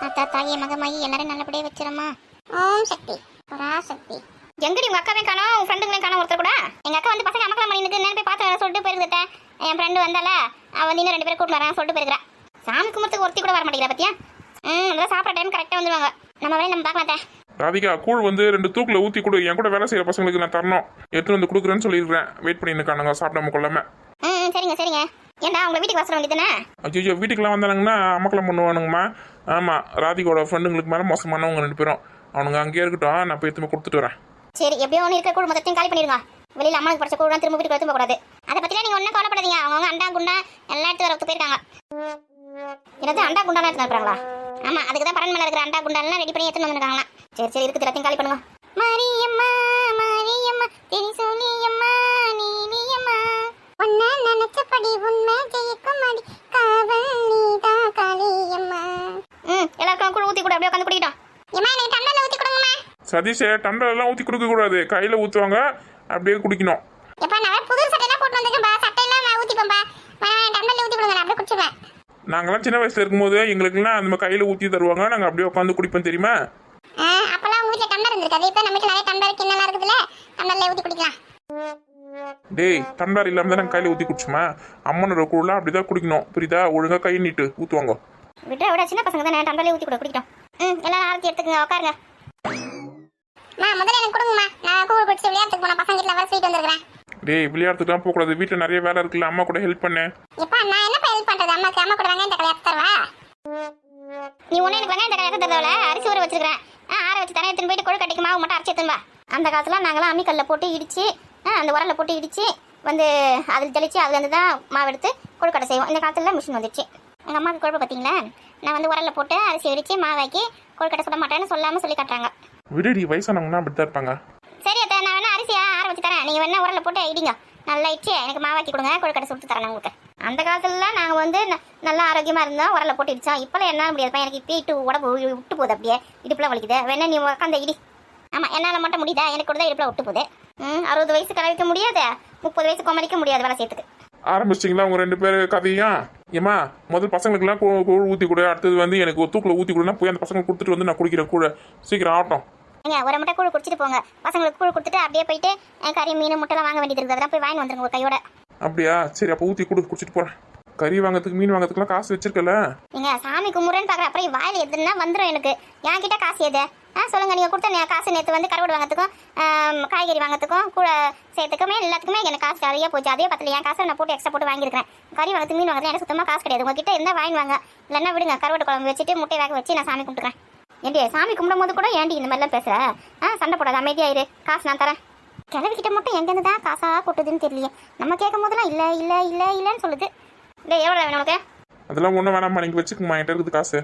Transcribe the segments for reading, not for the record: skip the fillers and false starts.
அத்தா தாயே மகமாயி எல்லாரும் நல்லபடியே வச்சிரமா. ஓம் சக்தி பராசக்தி. எங்கடி உங்க அக்காவே காணோம், உன் ஃப்ரெண்டுங்களையும் காணோம் ஒருத்தர் கூட. எங்க அக்கா வந்து பசங்க அமக்கலாம் பண்ணிட்டு என்னன்னு போய் பார்த்து சொல்லிட்டு போயிருக்கேன். என் ஃப்ரெண்டு வந்தால அவ வந்து இன்னும் 2 பேரும் கூட்டு வரேன் சொல்லிட்டு போயிருக்கிறா. சாமி கும்பிட்றதுக்கு ஒருத்தி கூட வர மாட்டேங்கிறா பத்தியா. அதான் சாப்பிட்ற டைம் கரெக்டாக வந்துடுவாங்க. நம்ம வேலை நம்ம பார்க்கலாம். ராதிகா கூழ் வந்து 2 தூக்கில் ஊற்றி கொடு. என் கூட வேலை செய்கிற பசங்களுக்கு நான் தரணும். எடுத்துட்டு வந்து கொடுக்குறேன்னு சொல்லியிருக்கிறேன். வெயிட் பண்ணி இருக்கானுங்க சாப்பிடாம கொள்ளாம. சரிங்க சரிங்க. ஏன்டா உங்களை வீட்டுக்கு வர வேண்டியதானே? ஐயோ வீட்டுக்கெல்லாம் வந்தானுங்கன்னா அமக்கலம் பண்ணுவானுங்கம்மா. ஆமாம் ராதிகாவோட ஃப்ரெண்டுங்களுக்கு மேலே மோசமானவங்க 2 பேரும். அவனுங்க அங்கேயே இருக்கட்டும், நான் போய் எடுத்து கொடுத்துட்டு வரேன். சரி எப்படியோ ஒன்று இருக்கிற கூட மொத்தத்தையும் காலி பண்ணிடுங்க. வெளியில் அம்மாவுக்கு படிச்ச கூட திரும்ப வீட்டுக்கு எடுத்து போகக்கூடாது. அதை பற்றிலாம் நீங்கள் ஒன்றும் கவலைப்படாதீங்க. அவங்க அண்டா குண்டா எல்லாம் எடுத்து வர போயிருக்காங்க. என்னது அண்டா குண்டாலாம் எடுத்து வந்துருக்காங்களா? ஆமாம் அதுக்கு தான் பரன் மேலே இருக்கிற அண்டா குண்டாலாம் ரெடி பண்ணி எடுத்துன்னு வந்துருக்காங்களா. சரி சரி இருக்குது எல்லாத்தையும் காலி பண்ணுங்க. மாரியம்மா மாரியம்மா தெரி சொல்லியம்மா நீலியம்மா உன்னை நினைச்சபடி உண்மை ஜெயிக்கும் அடி காவல் நீதா காளியம்மா. எல்லாருக்கும் கூட ஊற்றி கூட அப்படியே உட்காந்து குடிக்கிட்டோம். ஏமா எனக்கு டம்ளர்ல ஊற்றி கொடுங்கம்மா. சதீஷ் டம்ளர்லாம் ஊற்றி கொடுக்கக்கூடாது, கையில் ஊற்றுவாங்க அப்படியே குடிக்கணும். எப்பா நான் புது சட்டையெல்லாம் போட்டு வந்திருக்கேன்பா, சட்டையெல்லாம் நான் ஊற்றிப்பேன்பா. டம்ளர்ல ஊற்றி கொடுங்க, நான் அப்படியே குடிச்சிடுவேன். நாங்களாம் சின்ன வயசுல இருக்கும்போது எங்களுக்குலாம் அந்த மாதிரி கையில் ஊற்றி தருவாங்க. நாங்கள் அப்படியே உட்காந்து குடிப்போம் தெரியுமா. அப்பெல்லாம் உங்க வீட்டில் டம்ளர் இருந்திருக்காது. இப்போ நம்ம வீட்டில் நிறைய டம்ளர் கிண்ணலாம் இருக்குதுல்ல, டம்ளர்ல ஊற்றி குடிக்கலாம். டேய் டம்ளர் இல்லாமல் தான் நாங்கள் கையில் ஊற்றி குடிச்சுமா. அம்மனோட கூழலாம் அப்படி தான் குடிக்கணும் புரியுதா. ஒழுங்காக கை நீட்டு ஊற்றுவாங்க. விட சின்ன பசங்க தான் டம்ளர்ல ஊற்றி கூட குடிக்கணும். எல்லாம் ஆரத்தி எடுத்துக்கங்க, உட்காருங்க. முதல்ல எனக்கு கொடுங்கம்மா, நான் கூழ் குடிச்சு விளையாட்டுக்கு போன பசங்க வீட்டில் வர ஸ்வீட் வந்துருக்கேன். டேய் விளையாட்டுக்குலாம் போகக்கூடாது, வீட்டில் நிறைய வேலை இருக்குல்ல, அம்மா கூட ஹெல்ப் பண்ணு. எப்பா நான் என்ன ஹெல்ப் பண்ணுறது அம்மாக்கு? அம்மா கூட வெங்காயம் தக்காளி எடுத்து தருவா. நீ ஒன்று எனக்கு வெங்காயம் தக்காளி எடுத்து தரல, அரிசி ஊற வச்சிருக்கிறேன். ஆற வச்சு தரேன், எடுத்துன்னு போயிட்டு கொழுக்கட்டைக்கு மாவு மட்டும் அரைச்சி எடுத்துன்பா. அந்த காலத்தில் நாங்களாம் அம்மிக்கல்ல போட்டு இடிச்சு அந்த உரலில் போட்டு இடிச்சு வந்து அதில் தெளித்து அதுலேருந்து தான் மாவு எடுத்து கொழுக்கட்டை செய்வோம். இந்த காலத்தில் மிஷின் வந்துடுச்சு. எங்கள் அம்மாவுக்கு குழப்பம் பார்த்தீங்களா, நான் வந்து உரலில் போட்டு அரிசி இடித்து மாவாக்கி கொழுக்கட்டை சுட மாட்டேன்னு சொல்லாமல் சொல்லி காட்டுறாங்க. விடுடி வயசானவங்கன்னா அப்படி தான் இருப்பாங்க. சரி அத்தை நான் வேணா அரிசியா ஆற வச்சு தரேன், நீங்கள் வேணா உரலில் போட்டு இடிங்க, நல்லா இடிச்சு எனக்கு மாவாக்கி கொடுங்க, கொழுக்கட்டை சுட்டு தரேன் உங்களுக்கு. அந்த காலத்துலலாம் நாங்கள் வந்து நல்லா ஆரோக்கியமாக இருந்தோம், உரலில் போட்டு இடிச்சோம். இப்போலாம் என்ன முடியாதுப்பா, எனக்கு இப்போ இட்டு உடம்பு விட்டு போகுது, அப்படியே இடுப்புலாம் வலிக்குது. வேணா நீ உட்காந்த இடி. ஆமாம் என்னால் மட்டும் முடியுதா, எனக்கு கூட தான் இடுப்பில் விட்டு போகுது. 60 வயசு கலவிக்க முடியாது, 30 வயசு கொமரிக்க முடியாது வேலை செய்யறதுக்கு. ஆரம்பிச்சிட்டிங்களா உங்கள் 2 பேர் கதையும்? ஏமா முதல் பசங்களுக்குலாம் கூழ் ஊற்றி கொடு, அடுத்தது வந்து எனக்கு தூக்கில் ஊற்றி கொடுனா போய் அந்த பசங்களுக்கு கொடுத்துட்டு வந்து நான் குடிக்கிறேன் கூட. சீக்கிரம் ஆகட்டும். ஏங்க ஒரு முட்டை கூழ் குடிச்சிட்டு போங்க, பசங்களுக்கு கூழ் கொடுத்துட்டு அப்படியே போயிட்டு கறி மீன் முட்டைலாம் வாங்க வேண்டியது இருக்குது, அதெல்லாம் போய் வாங்கி வந்துருங்க ஒரு கையோட. அப்படியா சரி, அப்போ ஊற்றி குடிச்சிட்டு போகிறேன். கறி வாங்கிறதுக்கு மீன் வாங்கிறதுக்குலாம் காசு வச்சிருக்கல. நீங்க சாமி கும்பிட்றேன்னு பார்க்குறேன், அப்புறம் வாயில் எதுனா வந்துடும் எனக்கு. என் கிட்ட காசு எது? சொல்லுங்க, நீங்கள் கொடுத்த காசு நேற்று வந்து கருவாடு வாங்கிறதுக்கும் காய்கறி வாங்கிறதுக்கும் கூட சேர்த்துக்குமே எல்லாத்துக்குமே எனக்கு காசு நிறைய போச்சு. அதே பத்தில் என் காசை நான் போட்டு எக்ஸ்ட்ரா போட்டு வாங்கியிருக்கிறேன். கறி வாங்கிறது மீன் வாங்குறது எனக்கு சுத்தமாக காசு கிடையாது. உங்ககிட்ட இருந்தால் வாங்கி வாங்க, இல்லைன்னா விடுங்க. கருவாடு குழம்பு வச்சுட்டு முட்டை வேக வச்சு நான் சாமி கும்பிட்டுக்கிறேன். ஏண்டி சாமி கும்பிடும் போது கூட ஏண்டி இந்த மாதிரிலாம் பேசுகிறேன்? சண்டை போடாது, அமைதியாயிரு, காசு நான் தரேன். கிளவிக்கிட்ட மட்டும் எங்கேருந்து தான் காசாக கொட்டுதுன்னு தெரியலையே. நம்ம கேட்கும் போதெல்லாம் இல்லை இல்லை இல்லை இல்லைன்னு சொல்லுது. இல்லை எவ்வளோ வேணும் உனக்கு? அதெல்லாம் ஒன்றும் வேணாம்மா, நீங்கள் வச்சுக்கோமா, என்கிட்ட இருக்குது காசு.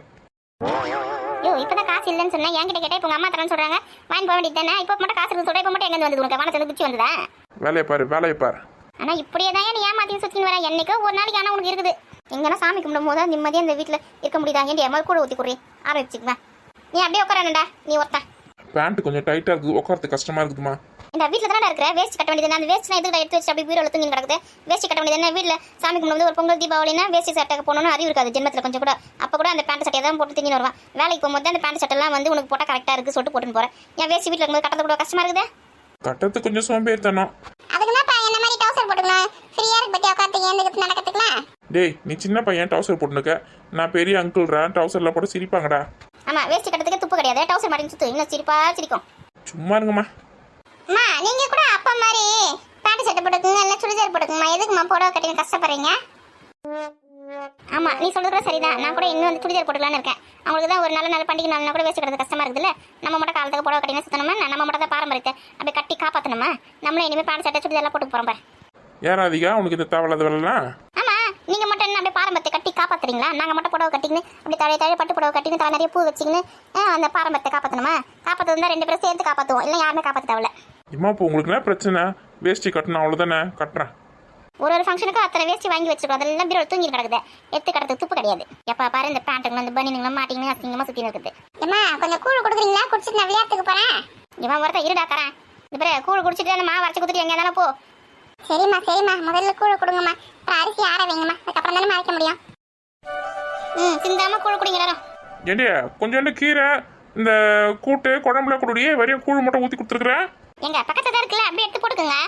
ஐயோ இப்போதான் காசு இல்லைன்னு சொன்னேன், என்கிட்ட கேட்டால் இப்போ உங்கள் அம்மா தரேன்னு சொல்கிறாங்க, வாங்கி போக வேண்டியது தானே. இப்போ மட்டும் காசு இருந்து சொல்கிறேன், இப்போ மட்டும் எங்கேருந்து வந்தது உனக்கு? வானத்தை குச்சி வந்ததா? வேலையை பாரு வேலையை பாரு. ஆனால் இப்படியே தான் நீ ஏமாத்தின்னு சுற்றின்னு வரேன். என்னைக்கோ ஒரு நாளைக்கு ஆனால் உனக்கு இருக்குது. எங்கன்னா சாமி கும்பிடும் போது நிம்மதியாக இந்த வீட்டில் இருக்க முடியுதா? ஏன்டி எம்மா கூட ஊற்றி கொடுறீ ஆரம்பிச்சுக்குவேன். நீ அப்படியே உட்காரண்டா, நீ ஒருத்தன். பேண்ட் கொஞ்சம் டைட்டாக இருக்குது, உட்காரத்துக்கு கஷ்டமாக இருக்குதுமா. இந்த வீட்டில் தானே இருக்கிற, வேஸ்ட் கட்ட வேண்டியது. அந்த வேஸ்ட் எதுக்கு எடுத்து வச்சு அப்படி பீரோல தூங்கி கிடக்குது? வேஸ்ட் கட்ட வேண்டியது என்ன? வீட்டில் சாமி கும்பிடும்போது ஒரு பொங்கல் தீபாவளினா வேஸ்ட் சட்டை போகணும்னு அறிவு இருக்காது ஜென்மத்தில் கொஞ்சம் கூட. அப்போ கூட அந்த பேண்ட் சட்டையை தான் போட்டு தூங்கி வருவான். வேலைக்கு போகும்போது அந்த பேண்ட் சட்டெல்லாம் வந்து உனக்கு போட்டால் கரெக்டாக இருக்குது சொல்லிட்டு போட்டுன்னு போகிறேன். என் வேஸ்ட் வீட்டில் இருக்கும்போது கட்டது கூட கஷ்டமாக இருக்குது. கட்டத்து கொஞ்சம் சோம்பேறித்தனம். அதுக்கு தான் என்ன மாதிரி டவுசர் போட்டுக்கலாம், ஃப்ரீயாக இருக்கு பற்றி உட்காந்து ஏந்துக்கு நடக்கிறதுக்கலாம். டேய் நீ சின்ன பையன் டவுசர் போட்டுனுக்க, நான் பெரிய அங்கிள்ரா, டவுசர்லாம் போட்டு சிரிப்பாங்கடா. ஆமாம் வேஸ்ட் கட்டத்துக்கு துப்பு கிடையாது, டவுசர் மாட்டின்னு சுற்று இன்னும் சிரிக்கும். சும்மா இருங்கம்மா. அம்மா நீங்கள் கூட அப்பா மாதிரி பேண்ட் சட்டை போட்டுக்குங்க, இல்லை சுடிதார் போட்டுக்குங்கம்மா. எதுக்குமா புடவை கட்டிங்க கஷ்டப்படுறீங்க? ஆமாம் நீ சொல்கிறது சரிதான், நான் கூட இன்னும் வந்து சுடிதார் போட்டுக்கலான்னு இருக்கேன். அவங்களுக்கு தான் ஒரு நல்ல பண்டிகை நாள்னா கூட வேஸ்ட் கட்டுறது கஷ்டமாக இருக்குதுல்ல. நம்ம மட்டும் காலத்துக்கு புடவை கட்டினா சுற்றணுமா? நம்ம மட்டும் தான் பாரம்பரியத்தை அப்படியே கட்டி காப்பாற்றணுமா? நம்மளும் இனிமேல் பேண்ட் சட்டை சுடிதாரெலாம் போட்டு போகிறோம் பாரு. யார் அதிகா உனக்கு இந்த தேவையில்லாத வேலைலாம்? ஆமாம் நீங்கள் மட்டும் என்ன அப்படியே பாரம்பரியத்தை கட்டி காப்பாற்றுறீங்களா? நாங்கள் மட்டும் புடவை கட்டிங்கன்னு அப்படி தழைய பட்டு புடவை கட்டின்னு தலை நிறைய பூ வச்சிங்கன்னு அந்த பாரம்பரியத்தை காப்பாற்றணுமா? காப்பாற்றது தான் 2 பேரும் சேர்த்து காப்பாற்றுவோம், இல்லை யாருமே காப்பாற்ற தேவையில்ல. இம்மா இப்போ உங்களுக்கு என்ன பிரச்சனை? வேஷ்டி கட்டணும் அவ்வளோதானே, கட்டுறேன். ஒரு ஃபங்க்ஷனுக்கு அத்தனை வேஸ்ட் வாங்கி வச்சிருக்கோம், அதெல்லாம் பீரோல தூங்கி கிடக்குது, எடுத்து கிடக்கு துப்பு கிடையாது. எப்போ பாரு இந்த பேண்ட்டுங்க வந்து பனிங்களும் மாட்டிங்களும் அசிங்கமாக சுற்றி இருக்குது. ஏமா கொஞ்சம் கூழ் கொடுக்குறீங்களா? குடிச்சிட்டு நான் விளையாட்டுக்கு போகிறேன். இவன் ஒருத்தர் இருடாக்கறேன். இந்த பேர் கூழ் குடிச்சிட்டு அந்த மாவு அரைச்சி கொடுத்துட்டு எங்கே இருந்தாலும் போ. சரிம்மா முதல்ல கூழ் கொடுங்கம்மா, அப்புறம் அரிசி ஆற வைங்கம்மா, அதுக்கப்புறம் தானே மறைக்க முடியும். சிந்தாம கூழ் குடிங்க எல்லாரும். ஏண்டியா கொஞ்சோண்டு கீரை இந்த கூட்டு குழம்புல கொடுடியே வரையும் கூழ் மட்டும் ஊற்றி கொடுத்துருக்குறேன். எங்க பக்கத்துல தான் இருக்குல்ல, அப்படியே எடுத்து போட்டுக்கோங்க.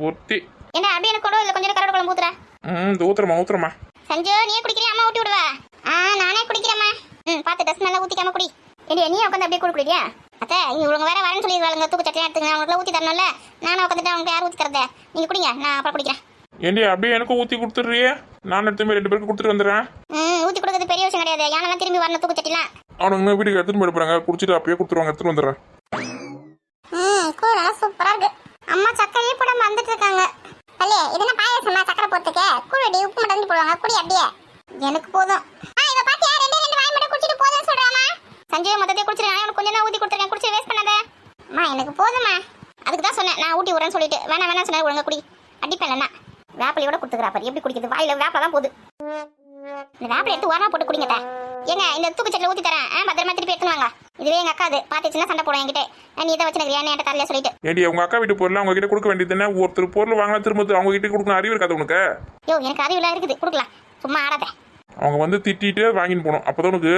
ஒத்தி என்ன அப்படியே எனக்கு கூட இல்லை, கொஞ்சம் கருவாடு குழம்பு ஊத்துறேன். இந்த ஊத்துறமா சஞ்சு நீயே குடிக்கிறியா, அம்மா ஊட்டி விடுவா? நானே குடிக்கிறேம்மா. பார்த்து டஸ்ட் நல்லா ஊற்றிக்காம குடி. ஏண்டியா நீ உட்காந்து அப்படியே குடிக்கிறியா? அத்தை இவங்க வேற வரேன்னு சொல்லிடுவாங்க, தூக்கு சட்டையா எடுத்துங்க, அவங்களுக்கு ஊற்றி தரணும்ல. நானும் உட்காந்துட்டு அவங்க யார் ஊற்றி தரதே? நீங்கள் குடிங்க, நான் அப்புறம் குடிக்கிறேன். ஏண்டியா அப்படியே எனக்கும் ஊற்றி கொடுத்துட்றியே, நான் எடுத்து போய் 2 பேருக்கு கொடுத்துட்டு வந்துடுறேன். ஊற்றி கொடுக்குறது பெரிய விஷயம் கிடையாது, யாரெல்லாம் திரும்பி வரணும் தூக்கு சட்டிலாம். அவனுங்க வீட்டுக்கு எடுத்துட்டு போயிட்டு போறாங்க, குடிச்சிட்டு அப்பயே கொடுத்துருவாங்க, எடுத்துட்டு வந்துடுறேன். கூழ சூப்பரா இருக்கு. அம்மா சக்கரையே போடாம வந்துட்டு இருக்காங்க. பள்ளி இதெல்லாம் பாயாசமா சக்கரை போட்டுக்க, கூழடி உப்பு மட்டும் வந்து போடுவாங்க, குடி அப்படியே. எனக்கு போதும். இவ பாத்தியா 2 வாய் மட்டும் குடிச்சிட்டு போதும்னு சொல்றாமா? சஞ்சய் மொத்தத்தையும் குடிச்சிரு, நான் உனக்கு கொஞ்சம் தான் ஊத்தி கொடுத்துருக்கேன், குடிச்சு வேஸ்ட் பண்ணாத. அம்மா எனக்கு போதுமா, அதுக்கு தான் சொன்னேன் நான் ஊட்டி விடுறேன்னு சொல்லிட்டு. வேணாம் சொன்னா ஒழுங்கா குடி, அடிப்பேன். வேப்பிலையோட கொடுத்துக்கிறா பாரு, எப்படி குடிக்கிறது, வாயில வேப்பில தான் போகுது. இந்த வேப்பிலை எடுத்து ஓரமா போட்டு குடிங்க. ஏங்க இந்த தூக்கு சட்டில ஊத்தி தரேன், பத்திரமா திருப்பி எடுத்துன்னு வாங்க. இதுவே எங்க அக்கா அது பாத்துச்சுன்னா சண்டை போடும் என்கிட்ட. நீ இதை வச்சு எனக்கு என்கிட்ட தரலையா சொல்லிட்டு. ஏடி உங்க அக்கா வீட்டு பொருள் அவங்க கிட்ட கொடுக்க வேண்டியது என்ன? ஒருத்தர் பொருள் வாங்கினா திரும்ப அவங்க கிட்ட கொடுக்கணும் அறிவு இருக்காது உனக்கு? எனக்கு அறிவுலாம் இருக்குது, கொடுக்கலாம், சும்மா ஆடாத. அவங்க வந்து திட்டிட்டு வாங்கின்னு போகணும், அப்போதான் உனக்கு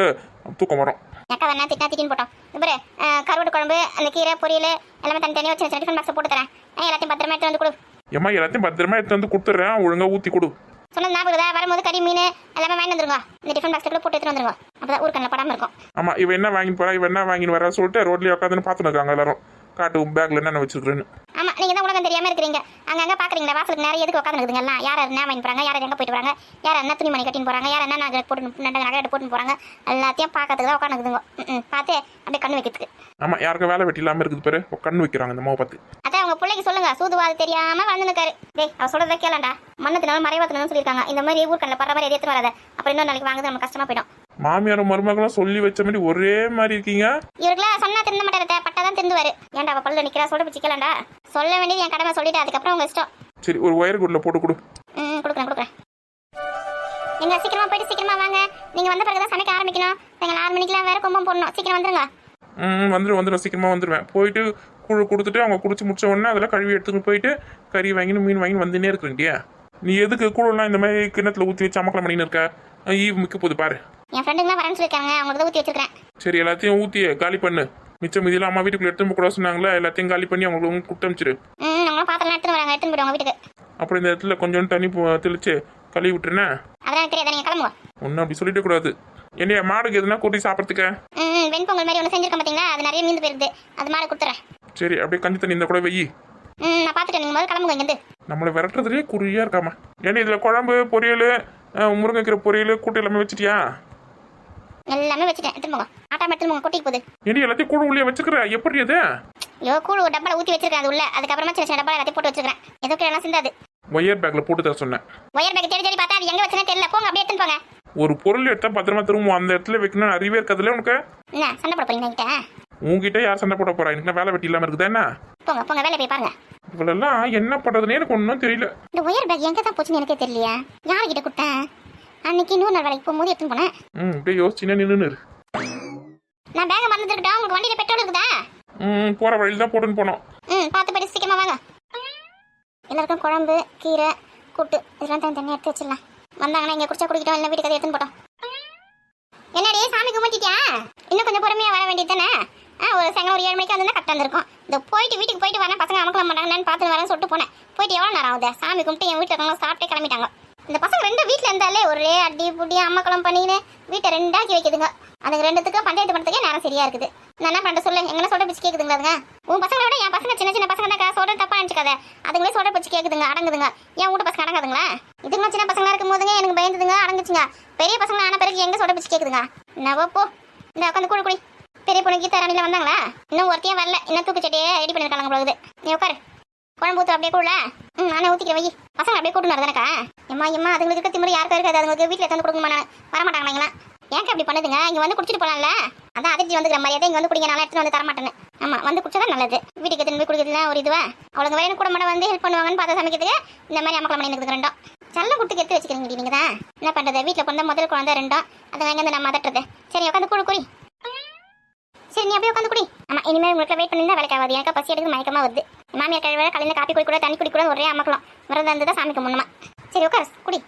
தூக்கம் வரும். அக்கா வேணா திட்டின்னு போட்டோம். பாரு கருவாட்டு குழம்பு, அந்த கீரை பொரியல் எல்லாமே தனித்தனியாக வச்சு டிஃபன் பாக்ஸ் போட்டு தரேன். எல்லாத்தையும் பத்திரமா எடுத்து வந்து கொடு. ஏம்மா எல்லாத்தையும் பத்திரமா எடுத்து வந்து கொடுத்துட்றேன், ஒழுங்கா ஊற்றி கொடு. சொன்னது ஞாபகம் தான், வரும்போது கறி மீன் எல்லாமே வாங்கி வந்துருங்க. இந்த டிஃபன் பாக்ஸ்ல போட்டு எடுத்து வந்துருங்க, அப்பதான் ஊருக்கண்ணில் படாமல் இருக்கும். ஆமா இவ என்ன வாங்கிட்டு போறா, இவ என்ன வாங்கின்னு வரா சொல்லிட்டு ரோட்லயே உட்காந்துன்னு பார்த்துன்னு இருக்காங்க எல்லாரும், காட்டு பேக்ல என்ன வச்சிருக்கிறேன்னு. ஆமா நீங்க தான் உலகம் தெரியாம இருக்கிறீங்க, அங்கங்க பாக்குறீங்களா வாசலுக்கு நிறைய எதுக்கு உட்காந்துருக்குதுங்க எல்லாம். யார் என்ன வாங்கி போறாங்க, யார் எங்க போயிட்டு வராங்க, யார் என்ன துணிமணி கட்டின்னு போறாங்க, யார் என்ன நகை போட்டு போறாங்க, எல்லாத்தையும் பார்க்கறதுக்கு தான் உட்காந்துக்குதுங்க. பார்த்து அப்படியே கண்ணு வைக்கிறதுக்கு. ஆமா யாருக்கும் வேலை வெட்டி இல்லாம இருக்குது பாரு, கண்ணு வைக்கிறாங்க இந்த மாவை பார்த்து. அதான் உங்க பிள்ளைக்கு சொல்லுங்க, சூதுவாது தெரியாம வாழ்ந்துருக்காரு. டேய் அவ சொல்றதை கேளண்டா, மண்ணத்தினாலும் மறைவாத்தினாலும் சொல்லியிருக்காங்க. இந்த மாதிரி ஊர்க்கண்ணில் படுற மாதிரி எடுத்து வராத, அப்புறம் இன்னொரு நாளைக்கு வாங்குறது நம்ம கஷ்டமா போயிடும். மாமியாரும் மருமகளும் சொல்லி வச்ச மாதிரி ஒரே மாதிரி இருக்கீங்க. இவருக்குலாம் சொன்னா திருந்த மாட்டாரத, பட்டாதான் திருந்துவாரு. ஏன்டா அவ பல்ல நிக்கிறா, சொல்ல பிடிக்கலண்டா. சொல்ல வேண்டியது என் கடமை, சொல்லிட்டு அதுக்கப்புறம் உங்க இஷ்டம். சரி ஒரு ஒயர் குட்ல போட்டு கொடு. கொடுக்குறேன். நீங்க சீக்கிரமா போயிட்டு சீக்கிரமா வாங்க, நீங்க வந்த பிறகுதான் சமைக்க ஆரம்பிக்கணும். நீங்க 6 மணிக்கெல்லாம் வேற கும்பம் போடணும், சீக்கிரம் வந்துருங்க. வந்துடும் சீக்கிரமா வந்துடுவேன். போயிட்டு கூழ் கொடுத்துட்டு அவங்க குடிச்சு முடிச்ச உடனே அதெல்லாம் கழுவி எடுத்துன்னு போயிட்டு கறி வாங்கின்னு மீன் வாங்கி வந்துனே இருக்கிறீங்க. நீ எதுக்கு கூழெல்லாம் இந்த மாதிரி கிணத்துல ஊற்றி வச்சு அமக்கலம் பண்ணின்னு இருக்க? ஈவ் மிக்க போகுது பாரு. என் ஃப்ரெண்டுங்களாம் வரேன்னு சொல்லியிருக்காங்க, அவங்களுக்கு ஊற்றி வச்சிருக்கேன். சரி எல்லாத்தையும் ஊற்றி காலி பண்ணு. மிச்சம் மீதியெல்லாம் அம்மா வீட்டுக்குள்ள எடுத்து கூட சொன்னாங்களா, எல்லாத்தையும் காலி பண்ணி அவங்களுக்கு கொடுத்து அனுப்பிச்சிரு. அவங்களும் பாத்திரம் எடுத்துன்னு வராங்க, எடுத்துன்னு போயிடுவாங்க வீட்டுக்கு. அப்புறம் இந்த இடத்துல கொஞ்சம் தண்ணி தெளிச்சு கழுவி விட்டுருனே. அதெல்லாம் தெரியாத, நீங்க கிளம்புங்க. ஒன்றும் அப்படி சொல்லிட்டு கூடாது. என்னைய மாடுக்கு எதுனா கூட்டி சாப்பிட்றதுக்கு வெண்பொங்கல் மாதிரி ஒன்று செஞ்சிருக்கேன் பார்த்தீங்களா, அது நிறைய மீந்து போயிருது, அது மாடு கொடுத்துறேன். சரி அப்படியே கஞ்சி தண்ணி இந்த கூட வெயி. நான் பார்த்துட்டேன், நீங்கள் முதல்ல கிளம்புங்க இங்கேருந்து. நம்மளை விரட்டுறதுலேயே குறியா இருக்காமா. ஏன்னா இதில் குழம்பு பொரியல் முருங்கைக்கீரை பொரியல் கூட்டு எல்லாமே வச்சுட்டியா? எல்லாமே வச்சுட்டேன், எடுத்துன்னு போங்க. ஆட்டாம எடுத்துன்னு போங்க, கொட்டிக்கு போகுது. ஏன்னா எல்லாத்தையும் கூழ் உள்ளே வச்சுக்கிற, எப்படி அது? கூழ் ஒரு டப்பால ஊற்றி வச்சிருக்கேன், அது உள்ள. அதுக்கப்புறமா சின்ன சின்ன டப்பால எல்லாத்தையும் போட்டு வச்சிருக்கேன், எதுவும் எல்லாம் சிந்தாது. ஒயர் பேக்ல போட்டு தர சொன்னேன். ஒயர் பேக் தேடி தேடி பார்த்தா அது எங்க வச்சனே தெரியல, போங்க அப்படியே எடுத்துன்னு போங்க. ஒரு பொருள் எடுத்தா பத்திரமா திரும்ப அந்த இடத்துல வைக்கணும், அறிவே இருக்காதுல்ல உனக்கு? என்ன சண்டை போட போறீங்க என்கிட்ட? உங்ககிட்ட யார் சண்டை போட போறா? எனக்கு வேலை வெட்டி இல்லாம இருக்குதா என்ன? போங்க வேலை போய் பாருங்க. இவளெல்லாம் என்ன பண்றதுன்னு எனக்கு ஒன்றும் தெரியல. இந்த ஒயர் பேக் எங்க தான் போச்சுன்னு எனக்கே தெரியலையா, யார்கிட்ட கொடுத்தேன்? அன்னைக்கு இன்னொரு நாள் வேலைக்கு போகும்போது எடுத்துன்னு போனேன். அப்படியே யோசிச்சுன்னா நின்று. நான் பேக மறந்துருக்கேன், உங்களுக்கு வண்டியில பெட்ரோல் இருக்குதா? போற வழியில தான் போட்டுன்னு போனோம். பார்த்து போயிட்டு சீக்கிரமா வாங்க. எல்லாருக்கும் குழம்பு கீரை கூட்டு இதெல்லாம் தனியாக எடுத்து வச்சிடலாம். வந்தாங்கன்னா இங்கே குடிச்சா குடிக்கிட்டோம், இல்லை வீட்டுக்கு எடுத்துன்னு போட்டோம். என்னடி சாமி கும்பிட்டியா? இன்னும் கொஞ்சம் பொறுமையாக வர வேண்டியது தானே? ஒரு சாயங்காலம் ஒரு 7 மணிக்கு வந்து கரெக்டாக இருந்திருக்கும். இந்த போயிட்டு வீட்டுக்கு போயிட்டு வரேன், பசங்க அமக்கலாம் மாட்டாங்கன்னு பார்த்து வரேன்னு சொல்லிட்டு போனேன். போயிட்டு எவ்வளோ நேரம் ஆகுது? சாமி கும்பிட்டு என் வீட்டில் இருக்கவங்க சாப்பிட்டே கிளம்பிட்டாங்க. இந்த பசங்க 2 வீட்டில் இருந்தாலே ஒரே அடி புடி அம்மக்களம் பண்ணின்னு வீட்டை 2 ஆக்கி வைக்குதுங்க. அதுங்க 2த்துக்கும் பஞ்சாயத்து பண்ணுறதுக்கே நேரம் சரியா இருக்குது. நான் என்ன பண்ணுற சொல்லு, எங்களை சொல்ற பிச்சு கேட்குதுங்களா அதுங்க? உன் பசங்களை விட என் பசங்க சின்ன சின்ன பசங்க தான், சொல்ற தப்பா நினச்சிக்காத. அதுங்களே சொல்ற பிச்சு கேட்குதுங்க, அடங்குதுங்க. என் வீட்டு பசங்க அடங்காதுங்களா? இதுங்க சின்ன பசங்களா இருக்கும் போதுங்க எனக்கு பயந்துதுங்க, அடங்குச்சுங்க. பெரிய பசங்க ஆன பிறகு எங்க சொல்ற பிச்சு கேட்குதுங்க. நான் போ இந்த உட்காந்து கூழ் குடி. பெரிய பொண்ணு கீதா ராணில வந்தாங்களா? இன்னும் ஒருத்தையும் வரல, இன்னும் தூக்கு சட்டியே ரெடி பண்ணிருக்காங்க போகுது. நீ உட்காரு, குழம்பு ஊற்று அப்படியே கூடல. நானே ஊற்றிக்கிறேன் வை. பசங்க அப்படியே கூட்டுனாரு தானக்கா? எம்மா அதுங்களுக்கு இருக்க திமிரு யாருக்கும் இருக்காது. அதுங்களுக்கு வீட்டில் எடுத்து கொடுக்குமா? நான் வரமாட்டாங்களா? ஏன் அப்படி பண்ணுதுங்க? இங்கே வந்து குடிச்சிட்டு போகலாம்ல. அதான் அதிர்ச்சி வந்துக்கிற மாதிரியே இங்கே வந்து குடிங்க, நல்லா எடுத்துன்னு வந்து தரமாட்டேன்னு. ஆமாம் வந்து குடிச்சதான் நல்லது. வீட்டுக்கு எடுத்துன்னு போய் குடிக்கிறதுல ஒரு இதுவா அவளுக்கு வேணும் கூட மட்டும் வந்து ஹெல்ப் பண்ணுவாங்கன்னு பார்த்து சமைக்கிறதுக்கு இந்த மாதிரி அமக்கலம் பண்ணி இருக்குது 2 செல்ல குட்டுக்கு எடுத்து வச்சுக்கிறீங்க நீங்கள் தான். என்ன பண்ணுறது? வீட்டில் கொண்ட முதல் குழந்தை 2 அதை வாங்கி வந்து நம்ம அதட்டுறது. சரி உட்காந்து குடி. சரி நீ அப்படியே உட்காந்து குடி. ஆமாம் இனிமேல் உங்களுக்கு வெயிட் பண்ணியிருந்தா வேலைக்கு ஆகாது. எனக்கு பசி எடுத்து மயக்கமாக வருது. மாமியார் கழிவு கலையில் காப்பி குடிக்கூட தண்ணி குடிக்கூட ஒரே அமக்கலாம் விரதம் இருந்தது தான் சாமி கும்பிடணுமா. சரி உட்காரு குடி.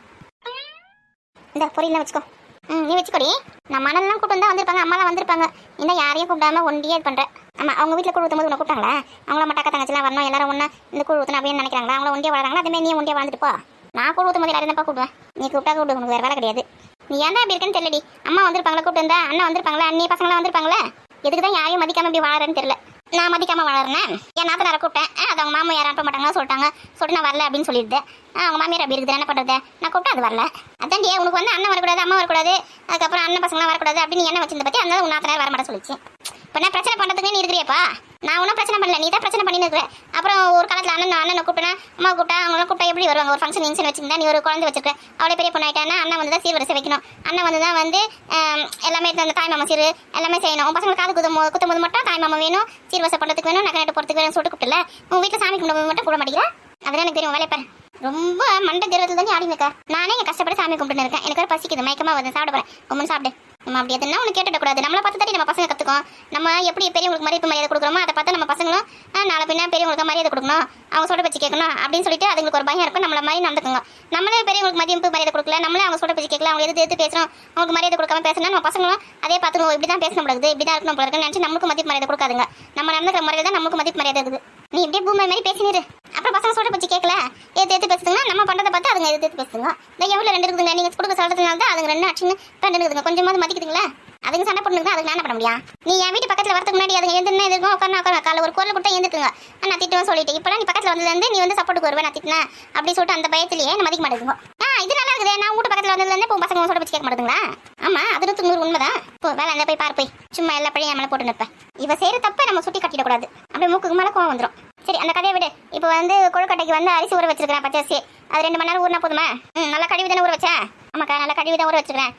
இந்த பொரியலாம் வச்சுக்கோ. நீ வச்சுக்கோடி. நான் மணல்லாம் கூட்டு வந்தா வந்திருப்பாங்க, அம்மாலாம் வந்திருப்பாங்க. இன்னும் யாரையும் கூப்பிடாம ஒண்டியே இது பண்றேன். ஆமா, அவங்க வீட்டில் கூழ் ஊற்றும் போது உன்னை கூப்பிட்டாங்களா? அவங்கள மட்டாக்க தங்கச்சிலாம் வரணும் எல்லாரும் ஒன்றா இந்த கூழ் ஊற்றணும் அப்படின்னு நினைக்கிறாங்களா? அவங்கள ஒண்டியே வளராங்களா? அதே மாதிரி நீ ஒண்டியே வாழ்ந்துட்டு போ. நான் கூழ் ஊற்றும் போது எல்லாரும் தான் கூப்பிடுவேன். நீ கூப்பிட்டா கூப்பிடு, உனக்கு வேறு வேலை கிடையாது. நீ ஏன்டா அப்படி இருக்குன்னு தெரியலடி. அம்மா வந்திருப்பாங்களா கூப்பிட்டு வந்தா, அண்ணா வந்திருப்பாங்களா, அண்ணி பசங்களாம் வந்திருப்பாங்களே. எதுக்கு தான் யாரையும் மதிக்காம இப்படி வாழறேன்னு தெரியல. நான் மதிக்காம வளர்றேன். என் நாத்தனாரை கூப்பிட்டேன், அது அவங்க மாமா யாரும் அனுப்ப மாட்டாங்கன்னு சொல்லிட்டு நான் வரல அப்படின்னு சொல்லிடுது. அவங்க மாமியார் அப்படி இருக்குது, என்ன பண்ணுறது? நான் கூப்பிட்டா அது வரல. அதான்டி உனக்கு வந்து அண்ணன் வரக்கூடாது, அம்மா வரக்கூடாது, அதுக்கப்புறம் அண்ணன் பசங்களாம் வரக்கூடாது அப்படின்னு என்ன வச்சிருந்த பற்றி அதனால உன் நாத்தனார் வர மாட்டேன் சொல்லிச்சு. இப்போ நான் பிரச்சனை பண்ணுறதுக்கு நீ இருக்கிறியப்பா. நான் ஒன்றும் பிரச்சனை பண்ணல, நீ தான் பிரச்சனை பண்ணின்னு இருக்கிற. அப்புறம் ஒரு காலத்தில் அண்ணனை கூப்பிட்டா, அம்மா கூப்பிட்டா, அவங்களாம் கூப்பிட்டா எப்படி வருவாங்க? ஒரு ஃபங்க்ஷன் இன்சன் வச்சிருந்தா, நீ ஒரு குழந்தை வச்சிருக்க, அவளை பெரிய பொண்ணாயிட்டானா அண்ணன் வந்து தான் சீர்வரிசை வைக்கணும். அண்ணன் வந்து தான் வந்து எல்லாமே அந்த தாய் மாமா சீர் எல்லாமே செய்யணும். உன் பசங்களுக்கு காது குத்தும் போது மட்டும் தாய் மாமா வேணும், சீர்வரிசை பண்ணுறதுக்கு வேணும், நகை நட்டு போகிறதுக்கு வேணும்னு சொல்லிட்டு கூப்பிட்டல. உன் வீட்டில் சாமி கும்பிடும்போது மட்டும் கூட மாட்டேங்கிறேன். அதெல்லாம் எனக்கு தெரியும், வேலையை பாரு. ரொம்ப மண்டை கருவத்தில் தான் ஆடி இருக்கா. நானே இங்கே கஷ்டப்பட்டு சாமி கும்பிட்டு இருக்கேன். எனக்கு ஒரு பசிக்குது, மயக்கமாக வருது, சாப்பிட போகிறேன். ரொம்ப சாப்பிடு. நம்ம அப்படி எதுனா ஒன்று கேட்டுடக்கூடாது. நம்மளை பார்த்து தட்டி நம்ம பசங்க கற்றுக்கோம். நம்ம எப்படி பெரியவங்களுக்கு மரியாதை கொடுக்குறோமோ அதை பார்த்து நம்ம பசங்களும் நாளை பின்னா பெரியவங்களுக்கு மரியாதை கொடுக்கணும், அவங்க சொல்ல பேச்சு கேட்கணும் அப்படின்னு சொல்லிட்டு அதுங்களுக்கு ஒரு பயம் இருக்கும். நம்மள மாதிரி நடந்துக்குங்க. நம்மளே பெரியவங்களுக்கு மரியாதை கொடுக்கல, நம்மளே அவங்க சொல்ல பேச்சு கேட்கல, அவங்க எதிர்த்து பேசுகிறோம், அவங்களுக்கு மரியாதை கொடுக்காம பேசினா நம்ம பசங்களும் அதே பார்த்துருவோம். இப்படி தான் பேசணும் போடுது, இப்படி தான் இருக்கணும் போல இருக்குன்னு நினச்சி நம்மளுக்கு மதிப்பு மரியாதை கொடுக்காதுங்க. நம்ம நடந்துக்கிற முறையில் தான் நமக்கு மதிப்பு மரியாதை இருக்குது. நீ இப்படியே பூமை மாதிரி பேசினிரு. அப்புறம் பசங்க சொல்ற பற்றி கேட்கல, எடுத்து பேசுதுங்க. நம்ம பண்ணுறதை பார்த்து அதுங்க எடுத்து பேசுங்க. இந்த எவ்வளோ ரெண்டு இருக்குதுங்க, நீங்கள் கொடுக்க சொல்கிறதுனால தான் அதுங்க ரெண்டு அச்சுன்னு ரெண்டு இருக்குதுங்க. கொஞ்சமாவது மதிக்குதுங்களா? அதுங்க சண்டை பண்ணுங்க, அதுக்கு என்ன பண்ண முடியும்? நீ என் வீட்டு பக்கத்தில் வரதுக்கு முன்னாடி அதுங்க எழுந்துன்னா எதுக்கும் உட்கார காலை ஒரு குரல் கொடுத்தா எழுந்துக்குங்க. நான் திட்டுவேன் சொல்லிட்டு இப்போலாம் நீ பக்கத்தில் வந்ததுலேருந்து நீ வந்து சப்போர்ட்டுக்கு வருவேன் நான் திட்டினேன் அப்படி சொல்லிட்டு அந்த பயத்திலேயே என்ன மதிக்க மாட்டேங்குங்க. இது நல்லா இருக்குது. நான் வீட்டு பக்கத்தில் வந்ததுலேருந்து இப்போ பசங்க சொல்ல வச்சு கேட்க மாட்டேங்களா? ஆமாம், அது 100 உண்மைதான். இப்போ வேலை அந்த போய் பாரு, போய் சும்மா எல்லா பழைய மேலே போட்டு நிற்பேன். இவ செய்கிற தப்பை நம்ம சுட்டி கட்டிடக்கூடாது. அப்படியே மூக்குக்கு மேலே கோவம் வந்துடும். சரி, அந்த கதையை விடு. இப்போ வந்து கொழுக்கட்டைக்கு வந்து அரிசி ஊற வச்சிருக்கிறேன், பச்சரிசி. அது 2 மணி நேரம் ஊறினா போதுமா? நல்லா கழுவி தானே ஊற வச்சேன். ஆமாக்கா, நல்லா கழுவி தான் ஊற வச்சுக்கிறேன்.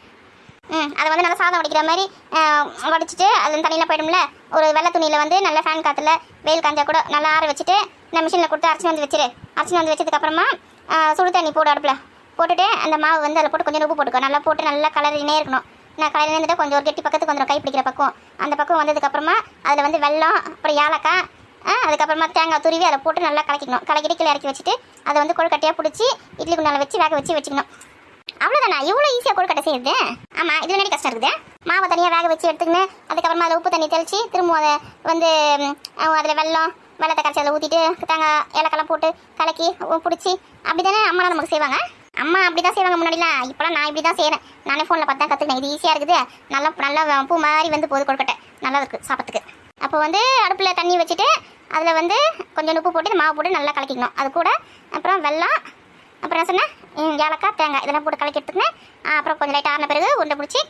அதை வந்து நல்லா சாதம் வடிக்கிற மாதிரி வடிச்சிட்டு அது தண்ணியில் போயிடும்ல. ஒரு வெள்ளை துணியில் வந்து நல்லா ஃபேன் காற்றுல வெயில் காஞ்சா கூட நல்லா ஆற வச்சுட்டு நான் மிஷினில் கொடுத்து அரைச்சி வந்து வச்சிரு. அரைச்சி வந்து வச்சதுக்கப்புறமா சுடு தண்ணி போடு அடுப்பில் போட்டுட்டு அந்த மாவு வந்து அதில் போட்டு கொஞ்சம் உப்பு போட்டுக்கோ. நல்லா போட்டு நல்லா கலரினே இருக்கணும். நான் கலரினே இருந்துட்டு கொஞ்சம் ஒரு கெட்டி பக்கத்துக்கு வந்துடும், கை பிடிக்கிற பக்கம். அந்த பக்கம் வந்ததுக்கப்புறமா அதில் வந்து வெல்லம், அப்புறம் ஏலக்காய், அதுக்கப்புறமா தேங்காய் துருவி அதை போட்டு நல்லா கலக்கிக்கணும். கலக்கிட்டு கீழே இறக்கி வச்சுட்டு அதை வந்து கொழுக்கட்டையாக பிடிச்சி இட்லி குண்டால வச்சு வேக வச்சுக்கணும். அவ்வளோதானா? இவ்வளோ ஈஸியாக கொழுக்கட்டை செய்யுது? ஆமாம், இதில் நிறைய கஷ்டம் இருக்குது. மாவை தனியாக வேக வச்சு எடுத்துக்கின்னு அதுக்கப்புறமா அதில் உப்பு தண்ணி தெளித்து திரும்ப அதை வந்து அதில் வெள்ளத்தை கரைச்சி அதில் ஊற்றிட்டு தேங்காய் ஏலக்காய்லாம் போட்டு கலக்கி பிடிச்சி அப்படி தானே அம்மாலாம் நமக்கு செய்வாங்க. அம்மா அப்படி தான் செய்வாங்க முன்னாடிலாம். இப்போலாம் நான் இப்படி தான் செய்கிறேன். நானே ஃபோனில் பார்த்து தான் கற்றுக்கினேன். இது ஈஸியாக இருக்குது. நல்லா பூ மாதிரி வந்து போகுது கொழுக்கட்டை, நல்லா இருக்குது சாப்பிட்றதுக்கு. அப்போ வந்து அடுப்பில் தண்ணி வச்சுட்டு அதில் வந்து கொஞ்சம் உப்பு போட்டு மாவு போட்டு நல்லா கலக்கிக்கணும். அது கூட அப்புறம் வெல்லம், அப்புறம் சொன்னேன் ஏலக்காய் தேங்காய் இதெல்லாம் போட்டு கலக்கி எடுத்துக்கினேன். அப்புறம் கொஞ்சம் லைட்டாக ஆறின பிறகு உருண்டை பிடிச்சி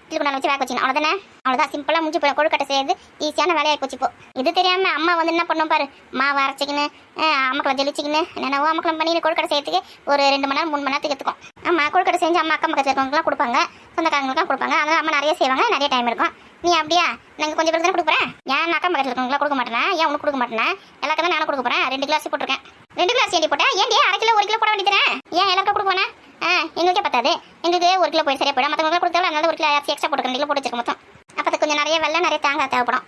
இட்லி குண்டால வச்சு வேக வச்சுக்கணும். அவ்வளோதானே? அவ்வளோதான், சிம்பிளாக முடிஞ்சு போய் கொழுக்கட்டை செய்யுது ஈஸியான வேலையாக போச்சு. இப்போ இது தெரியாமல் அம்மா வந்து என்ன பண்ணும் பாரு, மாவு அரைச்சிக்கின்னு அம்மாக்கெல்லாம் ஜெலிச்சிக்கின்னு என்னென்னவோ அம்மாக்கெல்லாம் பண்ணி கொழுக்கட்டை செய்யறதுக்கு ஒரு 2 மணி நேரம் 3 மணி நேரத்துக்கு எடுத்துக்கும். அம்மா கொழுக்கட்டை செஞ்சு அம்மா அக்கம் பக்கத்தில் இருக்கவங்களுக்குலாம் கொடுப்பாங்க, சொந்தக்காரங்களுக்குலாம் கொடுப்பாங்க. அதனால் அம்மா நிறைய செய்வாங்க, நிறைய டைம் இருக்கும். நீ அப்படியா? நாங்கள் கொஞ்சம் பேர் தானே கொடுக்குறேன். ஏன் அக்கம் பக்கத்தில் இருக்கவங்களாம் கொடுக்க மாட்டேன்? ஏன் உனக்கு கொடுக்க மாட்டேன்? எல்லாருக்கும் தான் நானும் கொடுக்க போகிறேன். 2 கிளாஸ் போட்டிருக்கேன். 2 கிளாஸ் ஏண்டி போட்டேன்? ஏன்டி 1/2 கிலோ 1 கிலோ போட வேண்டியதுறேன்? ஏன் எல்லாருக்கும் கொடுப்போனே? எங்களுக்கே பத்தாது. எங்களுக்கு 1 கிலோ போய் சரியா போயிடும். மற்றவங்களுக்கு கொடுத்தாலும் அதனால 1 கிலோ எக்ஸ்ட்ரா போட்டு 2 கிலோ போட்டு வச்சிருக்க மொத்தம். அப்போ அது கொஞ்சம் நிறைய வெள்ளம் நிறைய தேங்காய் தேவைப்படும்.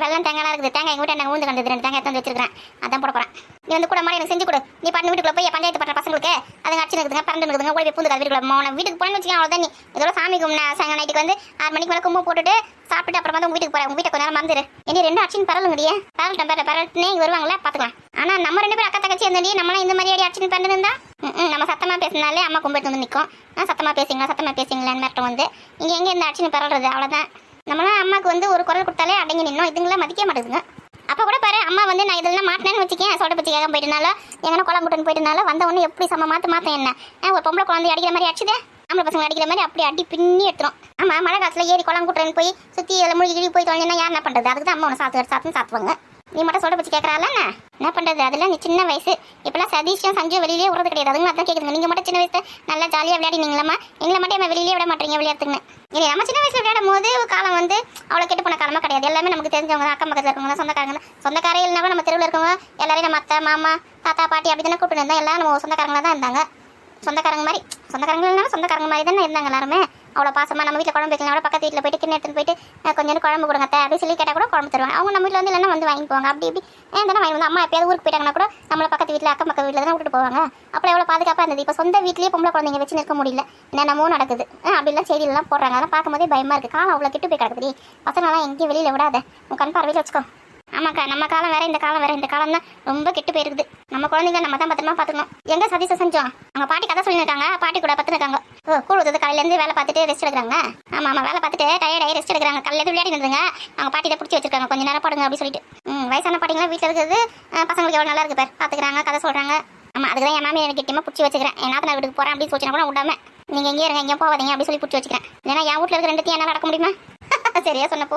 வெள்ளம் தேங்காய்லாம் இருக்குது. தேங்காய் எங்கள் வீட்டை நாங்கள் ஊந்து கண்டது 2 தேங்காய் எடுத்து வந்து வச்சிருக்கிறேன். அதான் போட போகிறேன். நீ வந்து கூட மாதிரி எனக்கு செஞ்சு கொடு. நீ பண்ணு வீட்டுக்குள்ள போய் பஞ்சாயத்து பண்ணுற பசங்களுக்கு அதுங்க அடிச்சு இருக்குதுங்க, பறந்து இருக்குதுங்க, ஓடி பூந்து வீட்டுக்குள்ள போன வீட்டுக்கு போனேன்னு வச்சுக்கேன். அவ்வளோதான். நீ இதோட சாமி கும்பிட சாயங்காலம் நைட்டுக்கு வந்து 6 மணிக்கு மேலே கும்பு போட்டுட்டு சாப்பிட்டு அப்புறமா தான் வீட்டுக்கு போகிறேன். உங்கள் வீட்டை கொஞ்சம் நேரம் மறந்துடு. இனி 2 அடிச்சுன்னு பரவலுங்கடியே பரவட்டுனே வருவாங்களே பார்த்துக்கலாம். ஆனால் நம்ம 2 பேரும் அக்கா தங்கச்சி இருந்தடி நம்மளாம் இந்த மாதிரி அடிச்சுன்னு பண்ணிருந்தா நம்ம சத்தமாக பேசினாலே அம்மா கும்பிட்டு வந்து நிற்கும். சத்தமாக பேசிங்களான்னு மிரட்டம் வந்து இங்கே எங்கே இந்த அடிச்சுன்னு பரவுறது. அவ்வளோதான். நம்மளாம் அம்மாவுக்கு வந்து ஒரு குரல் கொடுத்தாலே அடங்கி நின்னோம். இதுங்களாம் மதிக்க மாட்டேங்குதுங்க. அப்போ கூட பாரு, அம்மா வந்து நான் இதெல்லாம் மாட்டினேன்னு வச்சுக்கேன். சொல்ல பற்றி கேட்க போயிட்டனால எங்கன்னா குழம்பு முட்டுன்னு போயிட்டனால வந்த ஒன்று எப்படி மாற்ற என்ன ஒரு பொம்பளை குழந்தை அடிக்கிற மாதிரி அடிச்சுதே, ஆம்பளை பசங்க அடிக்கிற மாதிரி அப்படி அடி பின்னி எடுத்துரும். ஆமாம், மழை காலத்தில் ஏறி குளம் கூட்டுறேன்னு போய் சுற்றி அதில் மூழ்கி போய் தொலைஞ்சுன்னா யார் என்ன பண்ணுறது? அதுக்கு தான் அம்மா ஒன்று சாத்துன்னு சாத்துவாங்க. நீ மட்டும் சொல்ல பற்றி கேட்கறாள் என்ன பண்ணுறது? அதெல்லாம் நீ சின்ன வயசு. இப்போலாம் சதீஷும் சஞ்சு வெளியிலே விடுறது கிடையாது. அதுங்க அதான் கேட்குதுங்க. நீங்கள் மட்டும் சின்ன வயசில் நல்லா ஜாலியாக விளையாடினீங்களாம்மா, எங்களை மட்டும் என்ன வெளியிலே விட மாட்டீங்க விளையாடுறதுன்னு. இல்லை, நம்ம சின்ன வயசில் விளையாடும் போது காலம் வந்து அவ்வளோ கெட்டு போன காலமாக கிடையாது. எல்லாமே நமக்கு தெரிஞ்சவங்க தான், அக்கம் பக்கத்தில் இருக்கவங்க தான், சொந்தக்காரே இல்லைனா நம்ம தெருவில் இருக்கவங்க எல்லாரையும் நம்ம அத்தை மாமா தாத்தா பாட்டி அப்படி தானே கூப்பிட்டு இருந்தாங்க. எல்லாம் நம்ம சொந்தக்காரங்களாக தான் இருந்தாங்க. சொந்தக்காரங்க மாதிரி சொந்தக்காரங்க மாதிரி தானே இருந்தாங்க எல்லாருமே. அவ்வளோ பாசமாக நம்ம வீட்டில் குழம்பு வைக்கலாம் கூட பக்கத்து வீட்டில் போயிட்டு கிண்ண எடுத்துன்னு போயிட்டு கொஞ்சம் குழம்பு கொடுங்க அத்தை அப்படின்னு சொல்லி கேட்டால் கூட குழம்பு தருவாங்க. அவங்க நம்ம வீட்டில் வந்து இல்லைன்னா வந்து வாங்கி போவாங்க. அப்படி இப்படி தானே வாங்கி வந்து அம்மா எப்பயாவது ஊருக்கு போயிட்டாங்கன்னா கூட நம்மளை பக்கத்து வீட்டில் அக்கம் பக்கத்து வீட்டில் தானே விட்டுட்டு போவாங்க. அப்புறம் எவ்வளோ பாதுகாப்பாக இருந்தது. இப்போ சொந்த வீட்லேயே பொம்பளை குழந்தைங்க வச்சு நிற்க முடியல. என்னென்னமோ நடக்குது. அப்படிலாம் செய்தியெல்லாம் போடுறாங்க. அதெல்லாம் பார்க்கும்போதே பயமாக இருக்குது. காலம் அவ்வளோ கெட்டு போய் கிடக்குது. பசங்களாம் எங்கேயும் வெளியில் விடாத, உன் கண் பார்வையில் வச்சுக்கோ. ஆமாக்கா, நம்ம காலம் வேற, இந்த காலம் வேற. இந்த காலம் தான் ரொம்ப கெட்டு போயிருக்குது. நம்ம குழந்தைங்க நம்ம தான் பத்திரமா பார்த்துக்கணும். எங்க சதீஷை செஞ்சோம்? அவங்க பாட்டி கதை சொல்லியிருக்காங்க. பாட்டி கூட பத்துனுக்காங்க. கூழ் ஊற்றுது காலையிலேருந்து வேலை பார்த்துட்டு ரெஸ்ட் எடுக்கிறாங்க. ஆமாம் வேலை பார்த்துட்டு டயர்டாகி ரெஸ்ட் எடுக்கிறாங்க. காலையிலேருந்து விளையாடி இருந்துங்க. அவங்க பாட்டியை பிடிச்சி வச்சிருக்காங்க. கொஞ்சம் நேரம் படுங்க அப்படின்னு சொல்லிட்டு. வயசான பாட்டிங்களாம் வீட்டில் இருக்கிறது பசங்களுக்கு எவ்வளோ நல்லா இருக்கு பேர். பார்த்துக்கிறாங்க, கதை சொல்கிறாங்க. ஆமாம், அதுக்கு தான் என் மாமி எனக்கு கிட்டமாக பிடிச்சி வச்சுக்கிறேன். என் நாத்தனார் வீட்டுக்கு போகிறேன் அப்படின்னு சொல்லிச்சுனா கூட விடாம நீங்கள் எங்கேயும் இருங்க, எங்கேயும் போவாதீங்க அப்படி சொல்லி பிடிச்சி வச்சுக்கிறேன். ஏன்னா என் வீட்டில் இருக்கிற ரெண்டுத்தையும் என்ன நடக்க முடியுமா? சரியா சொன்னப்போ